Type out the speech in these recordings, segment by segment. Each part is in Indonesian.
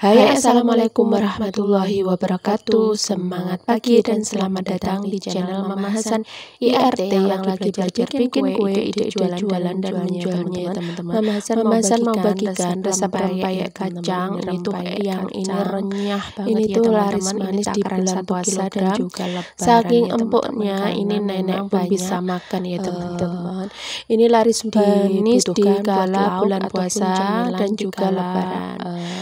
Hai, assalamualaikum warahmatullahi wabarakatuh. Semangat pagi dan selamat datang di channel Mama Hasan IRT yang lagi belajar bikin kue, ide jualan dan menjualnya teman-teman. Mama Hasan mau bagikan resep rempeyek kacang. Ini tuh yang ini renyah banget ini tuh laris manis di bulan puasa dan juga lebaran. Saking empuknya ini nenek pun bisa makan ya teman-teman. Ini laris manis di kala bulan puasa dan juga lebaran.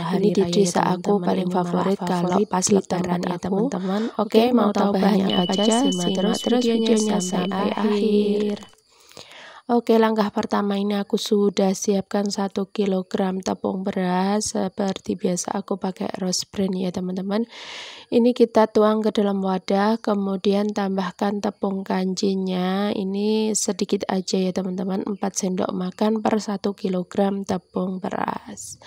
Ini di desa aku paling favorit kalau pas lebaran ya teman-teman. Oke, mau tahu bahannya apa aja? Simak terus videonya sampai akhir. Oke, langkah pertama ini aku sudah siapkan 1 kg tepung beras. Seperti biasa aku pakai rose bran ya teman-teman. Ini kita tuang ke dalam wadah, kemudian tambahkan tepung kanjinya. Ini sedikit aja ya teman-teman, 4 sendok makan per 1 kg tepung beras.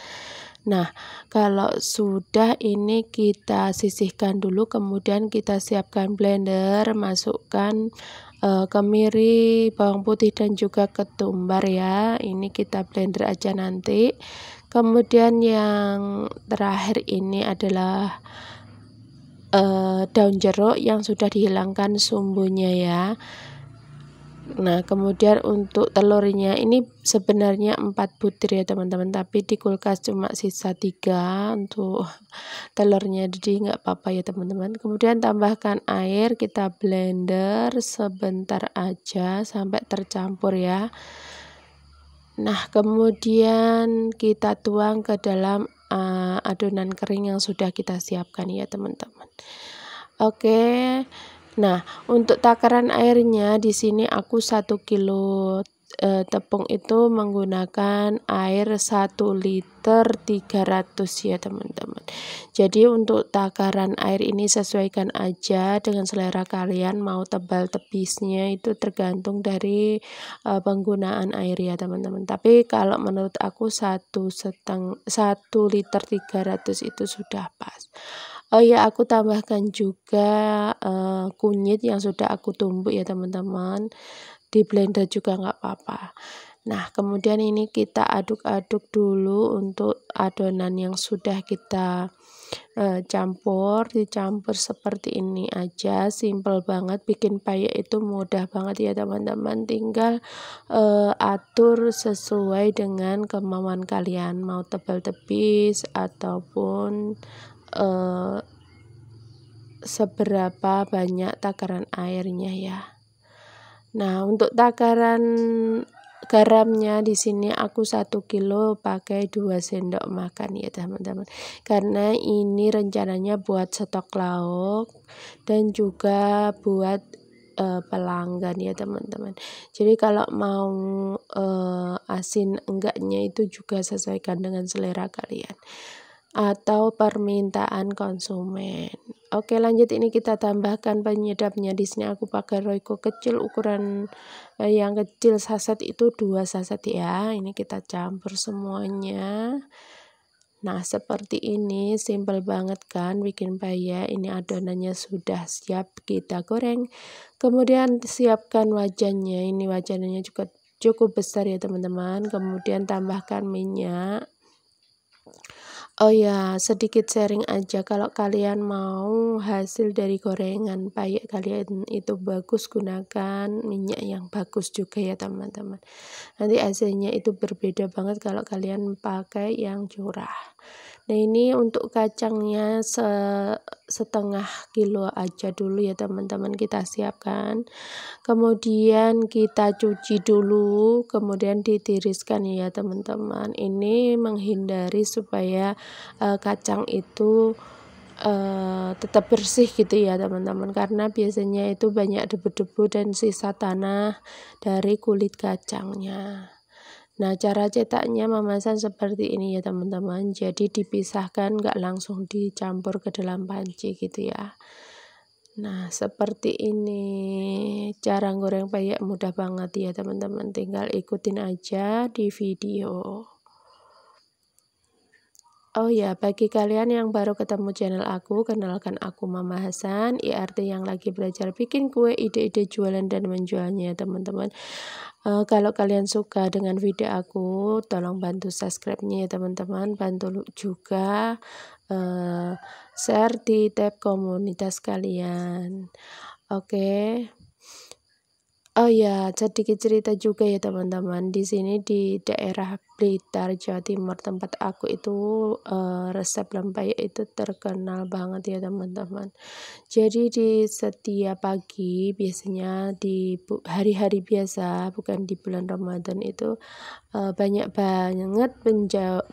Nah, kalau sudah ini kita sisihkan dulu, kemudian kita siapkan blender, masukkan kemiri, bawang putih dan juga ketumbar ya. Ini kita blender aja nanti. Kemudian yang terakhir ini adalah daun jeruk yang sudah dihilangkan sumbunya ya. Nah, kemudian untuk telurnya ini sebenarnya 4 butir ya teman-teman, tapi di kulkas cuma sisa 3 untuk telurnya, jadi nggak apa-apa ya teman-teman. Kemudian tambahkan air, kita blender sebentar aja sampai tercampur ya. Nah, kemudian kita tuang ke dalam adonan kering yang sudah kita siapkan ya teman-teman. Oke. Nah, untuk takaran airnya di sini aku 1 kilo tepung itu menggunakan air 1 liter 300 ya teman-teman. Jadi untuk takaran air ini sesuaikan aja dengan selera kalian, mau tebal tepisnya itu tergantung dari penggunaan air ya teman-teman. Tapi kalau menurut aku 1 liter 300 itu sudah pas. Oh ya, aku tambahkan juga kunyit yang sudah aku tumbuk ya teman-teman. Di blender juga nggak apa-apa. Nah, kemudian ini kita aduk-aduk dulu untuk adonan yang sudah kita dicampur seperti ini aja, simple banget. Bikin payek itu mudah banget ya teman-teman, tinggal atur sesuai dengan kemauan kalian, mau tebal tepis ataupun seberapa banyak takaran airnya ya. Nah, untuk takaran garamnya di sini aku 1 kilo pakai 2 sendok makan ya teman-teman, karena ini rencananya buat stok lauk dan juga buat pelanggan ya teman-teman. Jadi kalau mau asin enggaknya itu juga sesuaikan dengan selera kalian atau permintaan konsumen. Oke, lanjut, ini kita tambahkan penyedapnya. Di sini aku pakai Royco kecil, ukuran yang kecil saset itu 2 saset ya. Ini kita campur semuanya. Nah, seperti ini, simple banget kan bikin payek. Ini adonannya sudah siap kita goreng. Kemudian siapkan wajannya. Ini wajannya juga cukup besar ya teman-teman. Kemudian tambahkan minyak. Oh ya, sedikit sharing aja, kalau kalian mau hasil dari gorengan payek kalian itu bagus, gunakan minyak yang bagus juga ya teman-teman. Nanti hasilnya itu berbeda banget kalau kalian pakai yang curah. Nah, ini untuk kacangnya setengah kilo aja dulu ya teman-teman, kita siapkan. Kemudian kita cuci dulu, kemudian ditiriskan ya teman-teman. Ini menghindari supaya kacang itu tetap bersih gitu ya teman-teman, karena biasanya itu banyak debu-debu dan sisa tanah dari kulit kacangnya. Nah, cara cetaknya memasan seperti ini ya teman-teman, jadi dipisahkan, nggak langsung dicampur ke dalam panci gitu ya. Nah, seperti ini cara goreng payek, mudah banget ya teman-teman, tinggal ikutin aja di video. Oh ya, bagi kalian yang baru ketemu channel aku, kenalkan aku Mama Hasan, IRT yang lagi belajar bikin kue, ide-ide jualan dan menjualnya teman-teman. Kalau kalian suka dengan video aku, tolong bantu subscribe-nya ya teman-teman, bantu juga share di tab komunitas kalian. Oke. Oh ya, sedikit cerita juga ya teman-teman. Di sini di daerah Blitar, Jawa Timur, tempat aku itu resep rempeyek itu terkenal banget ya teman-teman. Jadi di setiap pagi biasanya di hari-hari biasa, bukan di bulan Ramadan itu banyak banget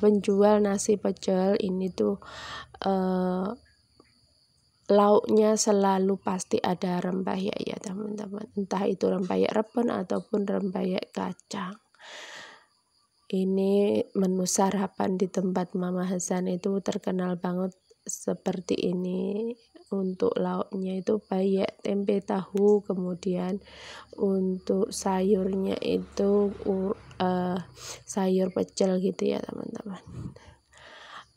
penjual nasi pecel ini tuh lauknya selalu pasti ada rempeyek ya teman-teman, entah itu rempeyek rebon ataupun rempeyek kacang. Ini menu sarapan di tempat Mama Hasan itu terkenal banget seperti ini. Untuk lauknya itu peyek, tempe, tahu, kemudian untuk sayurnya itu sayur pecel gitu ya teman-teman.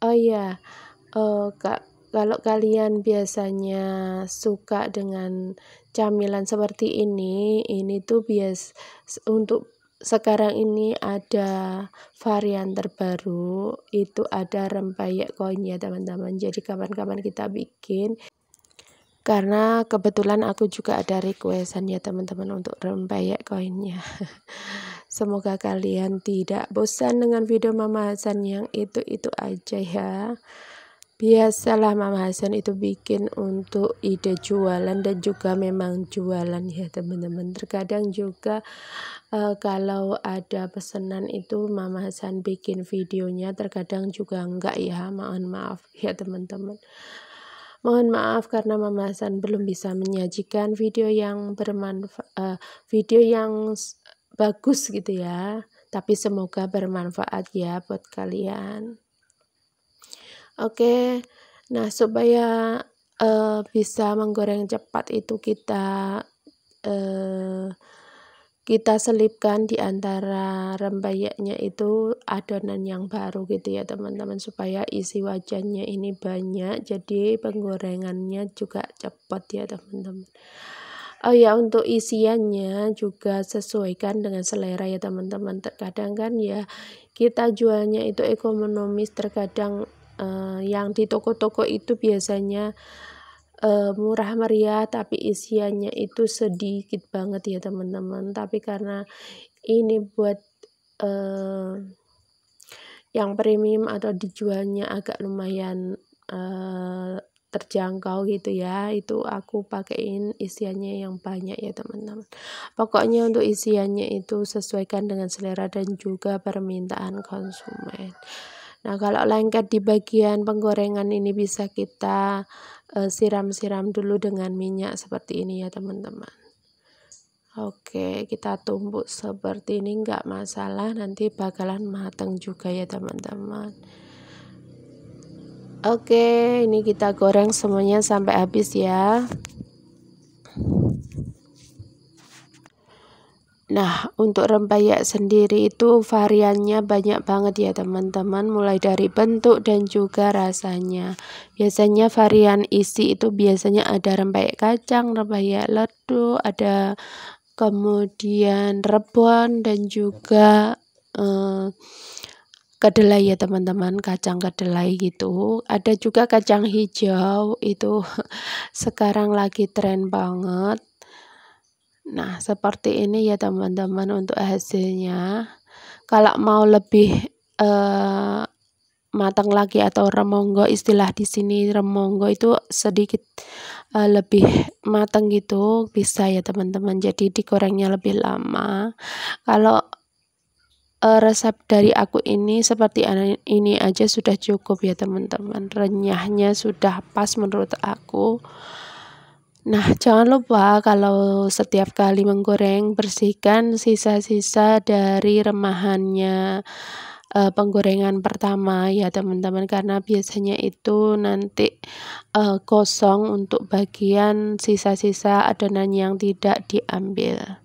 Oh iya, kalau kalian biasanya suka dengan camilan seperti ini tuh untuk sekarang ini ada varian terbaru, itu ada rempeyek koin ya teman-teman. Jadi kapan-kapan kita bikin. Karena kebetulan aku juga ada requestan ya teman-teman untuk rempeyek koinnya. Semoga kalian tidak bosan dengan video Mama Hasan yang itu aja ya. Biasalah Mama Hasan itu bikin untuk ide jualan dan juga memang jualan ya teman-teman. Terkadang juga kalau ada pesanan itu Mama Hasan bikin videonya, terkadang juga enggak ya, mohon maaf ya teman-teman. Mohon maaf karena Mama Hasan belum bisa menyajikan video yang video yang bagus gitu ya. Tapi semoga bermanfaat ya buat kalian. Oke, nah supaya bisa menggoreng cepat itu kita selipkan di antara rempeyeknya itu adonan yang baru gitu ya teman-teman, supaya isi wajannya ini banyak, jadi penggorengannya juga cepat ya teman-teman. Oh ya, untuk isiannya juga sesuaikan dengan selera ya teman-teman. Terkadang kan ya kita jualnya itu ekonomis, terkadang yang di toko-toko itu biasanya murah meriah tapi isiannya itu sedikit banget ya teman-teman. Tapi karena ini buat yang premium atau dijualnya agak lumayan terjangkau gitu ya, itu aku pakaiin isiannya yang banyak ya teman-teman. Pokoknya untuk isiannya itu sesuaikan dengan selera dan juga permintaan konsumen. Nah, kalau lengket di bagian penggorengan ini bisa kita siram-siram dulu dengan minyak seperti ini ya teman-teman. Oke, kita tumbuk seperti ini enggak masalah, nanti bakalan matang juga ya teman-teman. Oke, ini kita goreng semuanya sampai habis ya. Nah, untuk rempeyek sendiri itu variannya banyak banget ya teman-teman, mulai dari bentuk dan juga rasanya. Biasanya varian isi itu biasanya ada rempeyek kacang, rempeyek ledo, ada kemudian rebon dan juga kedelai ya teman-teman, kacang kedelai gitu. Ada juga kacang hijau, itu sekarang lagi tren banget. Nah, seperti ini ya teman-teman untuk hasilnya. Kalau mau lebih matang lagi atau remonggo, istilah di sini remonggo itu sedikit lebih matang gitu, bisa ya teman-teman. Jadi digorengnya lebih lama. Kalau resep dari aku ini seperti ini aja sudah cukup ya teman-teman. Renyahnya sudah pas menurut aku. Nah, jangan lupa kalau setiap kali menggoreng bersihkan sisa-sisa dari remahannya penggorengan pertama ya teman-teman, karena biasanya itu nanti kosong untuk bagian sisa-sisa adonan yang tidak diambil.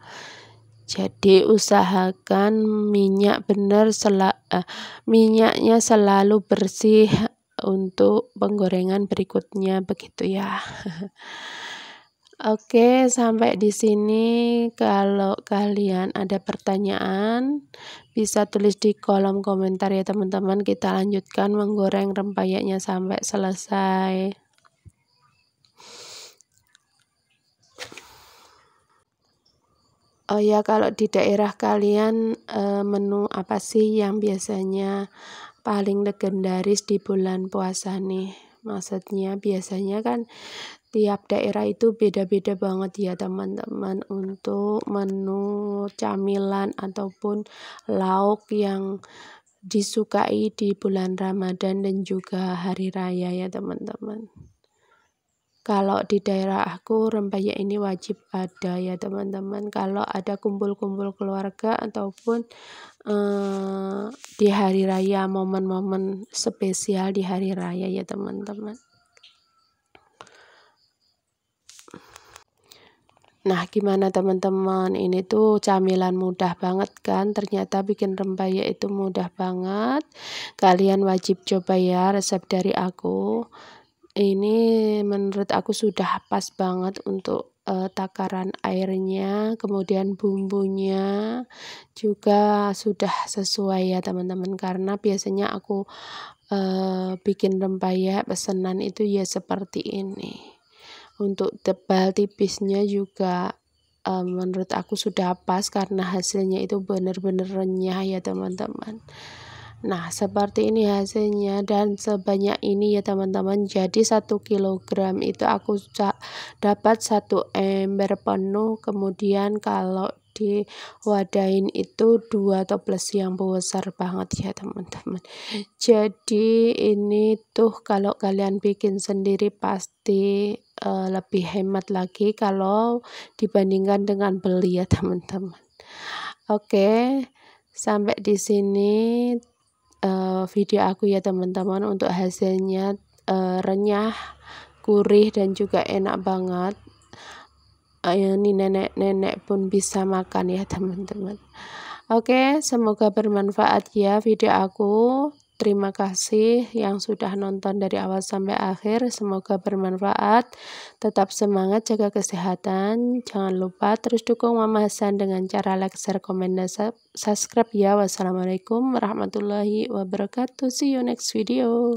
Jadi usahakan minyaknya selalu bersih untuk penggorengan berikutnya begitu ya. Oke, sampai di sini. Kalau kalian ada pertanyaan, bisa tulis di kolom komentar ya teman-teman. Kita lanjutkan menggoreng rempeyeknya sampai selesai. Oh ya, kalau di daerah kalian menu apa sih yang biasanya paling legendaris di bulan puasa nih? Maksudnya biasanya kan tiap daerah itu beda-beda banget ya teman-teman untuk menu camilan ataupun lauk yang disukai di bulan Ramadan dan juga hari raya ya teman-teman. Kalau di daerah aku rempeyek ini wajib ada ya teman-teman. Kalau ada kumpul-kumpul keluarga ataupun di hari raya, momen-momen spesial di hari raya ya teman-teman. Nah, gimana teman-teman? Ini tuh camilan mudah banget kan? Ternyata bikin rempeyek itu mudah banget. Kalian wajib coba ya resep dari aku. Ini menurut aku sudah pas banget untuk takaran airnya, kemudian bumbunya juga sudah sesuai ya teman-teman. Karena biasanya aku bikin rempeyek pesanan itu ya seperti ini. Untuk tebal tipisnya juga menurut aku sudah pas karena hasilnya itu benar-benar renyah ya teman-teman. Nah, seperti ini hasilnya dan sebanyak ini ya teman-teman. Jadi 1 kilogram itu aku dapat 1 ember penuh. Kemudian kalau diwadahin itu 2 toples yang besar banget ya teman-teman. Jadi ini tuh kalau kalian bikin sendiri pasti lebih hemat lagi kalau dibandingkan dengan beli ya teman-teman. Oke, sampai di sini video aku ya teman-teman. Untuk hasilnya renyah, gurih dan juga enak banget. Ini nenek-nenek pun bisa makan ya teman-teman. Oke, semoga bermanfaat ya video aku. Terima kasih yang sudah nonton dari awal sampai akhir. Semoga bermanfaat. Tetap semangat, jaga kesehatan. Jangan lupa terus dukung Mama Hasan dengan cara like, share, komen, dan subscribe ya. Wassalamualaikum warahmatullahi wabarakatuh. See you next video.